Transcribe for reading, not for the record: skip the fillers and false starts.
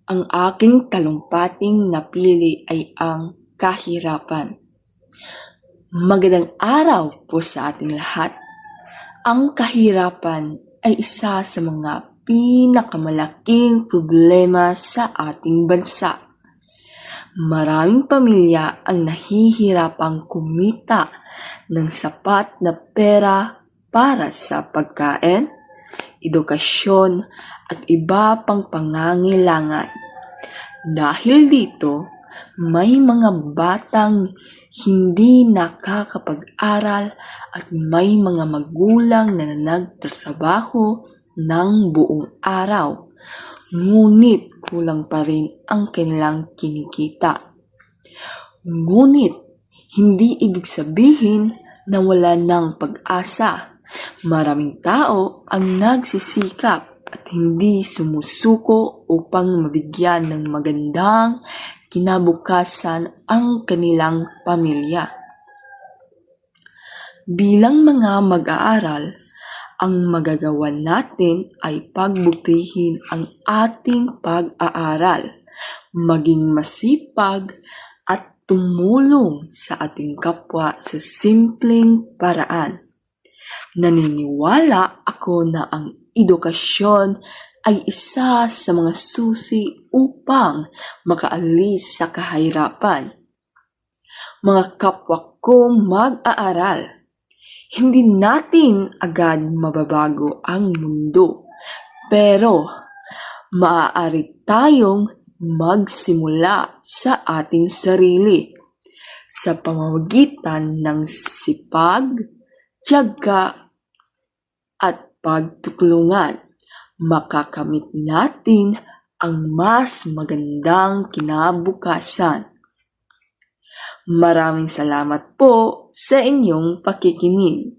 Ang aking talumpating napili ay ang kahirapan. Magandang araw po sa ating lahat. Ang kahirapan ay isa sa mga pinakamalaking problema sa ating bansa. Maraming pamilya ang nahihirapang kumita ng sapat na pera para sa pagkain, edukasyon at iba pang pangangailangan. Dahil dito, may mga batang hindi nakakapag-aral at may mga magulang na nagtatrabaho ng buong araw, ngunit kulang pa rin ang kanilang kinikita. Ngunit hindi ibig sabihin na wala ng pag-asa. Maraming tao ang nagsisikap at hindi sumusuko upang mabigyan ng magandang kinabukasan ang kanilang pamilya. Bilang mga mag-aaral, ang magagawa natin ay pagbutihin ang ating pag-aaral, maging masipag at tumulong sa ating kapwa sa simpleng paraan. Naniniwala ako na ang edukasyon ay isa sa mga susi upang makaalis sa kahirapan. Mga kapwa ko mag-aaral, hindi natin agad mababago ang mundo, pero maaari tayong magsimula sa ating sarili sa pamamagitan ng sipag, tiyaga at pagtutulungan. Makakamit natin ang mas magandang kinabukasan. Maraming salamat po sa inyong pakikinig.